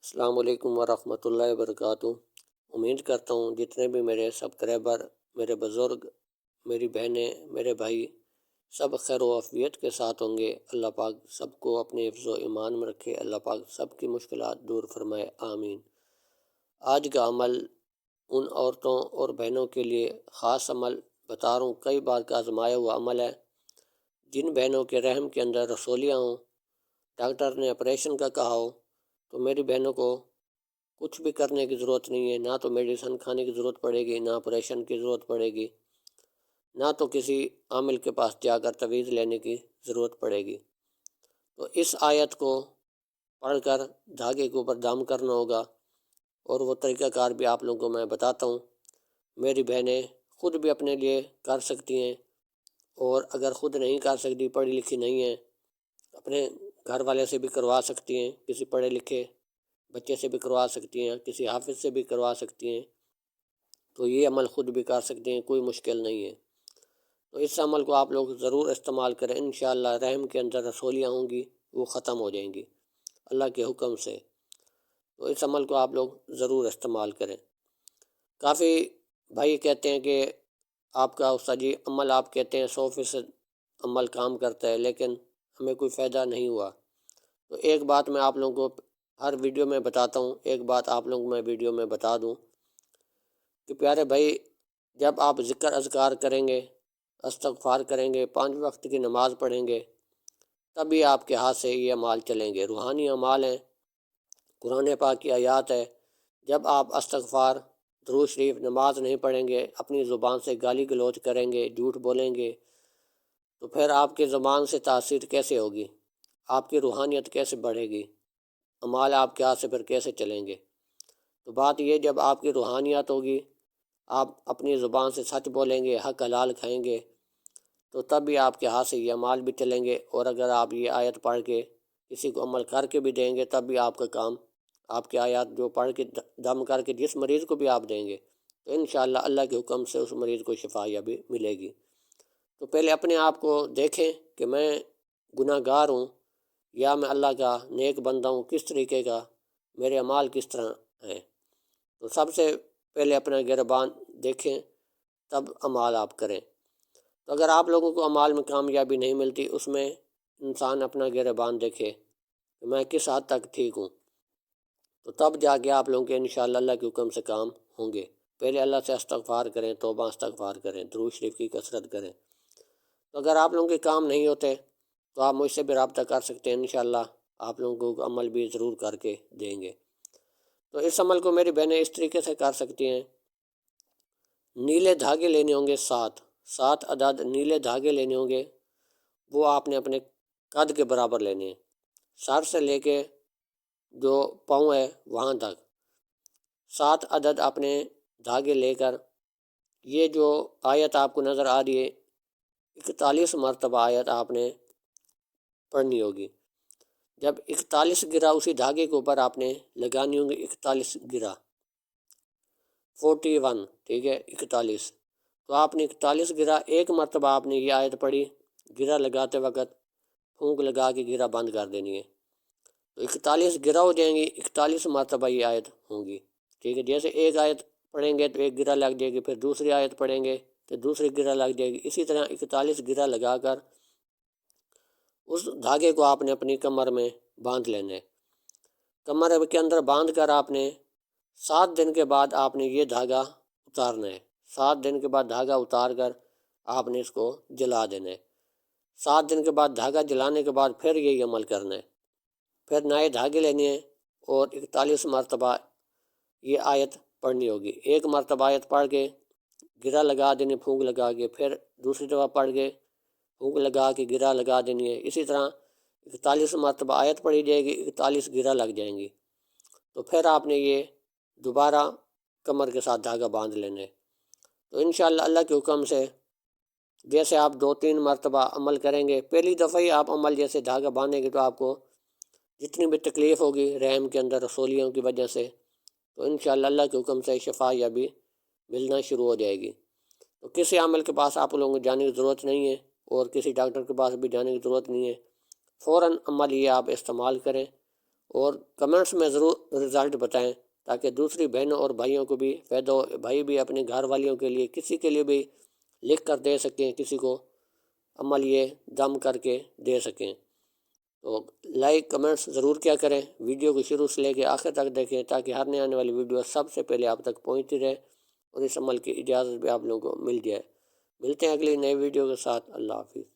السلام علیکم ورحمۃ اللہ وبرکاتہ۔ امید کرتا ہوں جتنے بھی میرے سبسکرائبر، میرے بزرگ، میری بہنیں، میرے بھائی سب خیر و عافیت کے ساتھ ہوں گے۔ اللہ پاک سب کو اپنے حفظ و ایمان میں رکھے، اللہ پاک سب کی مشکلات دور فرمائے، آمین۔ آج کا عمل ان عورتوں اور بہنوں کے لیے خاص عمل بتا رہا ہوں، کئی بار کا آزمایا ہوا عمل ہے۔ جن بہنوں کے رحم کے اندر رسولیاں ہوں، ڈاکٹر نے آپریشن کا کہا ہو، تو میری بہنوں کو کچھ بھی کرنے کی ضرورت نہیں ہے، نہ تو میڈیسن کھانے کی ضرورت پڑے گی، نہ آپریشن کی ضرورت پڑے گی، نہ تو کسی عامل کے پاس جا کر تعویذ لینے کی ضرورت پڑے گی۔ تو اس آیت کو پڑھ کر دھاگے کے اوپر دم کرنا ہوگا، اور وہ طریقہ کار بھی آپ لوگوں کو میں بتاتا ہوں۔ میری بہنیں خود بھی اپنے لیے کر سکتی ہیں، اور اگر خود نہیں کر سکتی، پڑھی لکھی نہیں ہیں، اپنے گھر والے سے بھی کروا سکتی ہیں، کسی پڑھے لکھے بچے سے بھی کروا سکتی ہیں، کسی حافظ سے بھی کروا سکتی ہیں۔ تو یہ عمل خود بھی کر سکتے ہیں، کوئی مشکل نہیں ہے۔ تو اس عمل کو آپ لوگ ضرور استعمال کریں، انشاءاللہ رحم کے اندر رسولیاں ہوں گی وہ ختم ہو جائیں گی اللہ کے حکم سے۔ تو اس عمل کو آپ لوگ ضرور استعمال کریں۔ کافی بھائی کہتے ہیں کہ آپ کا استاد جی عمل آپ کہتے ہیں 100% عمل کام کرتا ہے، لیکن ہمیں کوئی فائدہ نہیں ہوا۔ تو ایک بات میں آپ لوگوں کو ہر ویڈیو میں بتاتا ہوں، ایک بات آپ لوگوں کو میں ویڈیو میں بتا دوں کہ پیارے بھائی، جب آپ ذکر اذکار کریں گے، استغفار کریں گے، 5 وقت کی نماز پڑھیں گے، تبھی آپ کے ہاتھ سے یہ اعمال چلیں گے۔ روحانی اعمال ہیں، قرآن پاک کی آیات ہے۔ جب آپ استغفار، درود شریف، نماز نہیں پڑھیں گے، اپنی زبان سے گالی گلوچ کریں گے، جھوٹ بولیں گے، تو پھر آپ کی زبان سے تاثیر کیسے ہوگی؟ آپ کی روحانیت کیسے بڑھے گی؟ اعمال آپ کے ہاتھ سے پھر کیسے چلیں گے؟ تو بات یہ، جب آپ کی روحانیت ہوگی، آپ اپنی زبان سے سچ بولیں گے، حق حلال کھائیں گے، تو تب بھی آپ کے ہاتھ سے یہ اعمال بھی چلیں گے۔ اور اگر آپ یہ آیت پڑھ کے کسی کو عمل کر کے بھی دیں گے، تب بھی آپ کا کام، آپ کے آیات جو پڑھ کے دم کر کے جس مریض کو بھی آپ دیں گے، تو انشاءاللہ اللہ کے حکم سے اس مریض کو شفا یابی ملے گی۔ تو پہلے اپنے آپ کو دیکھیں کہ میں گناہ گار ہوں یا میں اللہ کا نیک بندہ ہوں، کس طریقے کا میرے اعمال کس طرح ہیں۔ تو سب سے پہلے اپنا گربان دیکھیں، تب اعمال آپ کریں۔ تو اگر آپ لوگوں کو اعمال میں کامیابی نہیں ملتی، اس میں انسان اپنا گربان دیکھے کہ میں کس حد تک ٹھیک ہوں، تو تب جا کے آپ لوگوں کے انشاءاللہ اللہ کے حکم سے کام ہوں گے۔ پہلے اللہ سے استغفار کریں، توبہ استغفار کریں، درود شریف کی کثرت کریں۔ تو اگر آپ لوگوں کے کام نہیں ہوتے تو آپ مجھ سے بھی رابطہ کر سکتے ہیں، انشاءاللہ آپ لوگوں کو عمل بھی ضرور کر کے دیں گے۔ تو اس عمل کو میری بہنیں اس طریقے سے کر سکتی ہیں۔ نیلے دھاگے لینے ہوں گے، 7 عدد نیلے دھاگے لینے ہوں گے، وہ آپ نے اپنے قد کے برابر لینے ہیں، سر سے لے کے جو پاؤں ہے وہاں تک 7 عدد اپنے دھاگے لے کر، یہ جو آیت آپ کو نظر آ رہی ہے 41 مرتبہ آیت آپ نے پڑھنی ہوگی۔ جب 41 گرہ اسی دھاگے کے اوپر آپ نے لگانی ہوں گی، 41 گرہ 41، ٹھیک ہے، 41، تو آپ نے 41 گرہ ایک مرتبہ آپ نے یہ آیت پڑھی، گرہ لگاتے وقت پھونک لگا کے گرہ بند کر دینی ہے، تو 41 گرہ ہو جائیں گی، 41 مرتبہ یہ آیت ہوں گی، ٹھیک ہے۔ جیسے ایک آیت پڑھیں گے تو ایک گرہ لگ جائے گی، پھر دوسری آیت پڑھیں گے تو دوسری گرہ لگ جائے گی، اسی طرح 41 گرہ لگا کر اس دھاگے کو آپ نے اپنی کمر میں باندھ لینا ہے۔ کمر کے اندر باندھ کر آپ نے 7 دن کے بعد آپ نے یہ دھاگا اتارنا ہے۔ 7 دن کے بعد دھاگا اتار کر آپ نے اس کو جلا دینا ہے۔ 7 دن کے بعد دھاگا جلانے کے بعد پھر یہی عمل کرنا ہے، پھر نئے دھاگے لینے ہیں اور 41 مرتبہ یہ آیت پڑھنی ہوگی۔ ایک مرتبہ آیت پڑھ کے گرہ لگا دینی، پھونک لگا کے، پھر دوسری دفعہ پڑھ کے پھونک لگا کے گرہ لگا دینی ہے، اسی طرح 41 مرتبہ آیت پڑھی جائے گی، 41 گرہ لگ جائیں گی، تو پھر آپ نے یہ دوبارہ کمر کے ساتھ دھاگا باندھ لینا ہے۔ تو انشاءاللہ اللہ کے حکم سے جیسے آپ 2-3 مرتبہ عمل کریں گے، پہلی دفعہ ہی آپ عمل جیسے دھاگا باندھیں گے تو آپ کو جتنی بھی تکلیف ہوگی رحم کے اندر رسولیوں کی وجہ سے، تو انشاءاللہ اللہ کے حکم سے شفا یابی ملنا شروع ہو جائے گی۔ تو کسی عمل کے پاس آپ لوگوں کو جانے کی ضرورت نہیں ہے، اور کسی ڈاکٹر کے پاس بھی جانے کی ضرورت نہیں ہے، فوراً عمل یہ آپ استعمال کریں اور کمنٹس میں ضرور رزلٹ بتائیں تاکہ دوسری بہنوں اور بھائیوں کو بھی فائدہ ہو، بھائی بھی اپنے گھر والیوں کے لیے کسی کے لیے بھی لکھ کر دے سکیں، کسی کو عمل یہ دم کر کے دے سکیں۔ تو لائک کمنٹس ضرور کیا کریں، ویڈیو کو شروع سے لے کے آخر تک دیکھیں تاکہ ہر نئے آنے والی ویڈیو سب سے پہلے آپ تک پہنچتی رہے اور اس عمل کی اجازت بھی آپ لوگوں کو مل جائے۔ ملتے ہیں اگلی نئی ویڈیو کے ساتھ۔ اللہ حافظ۔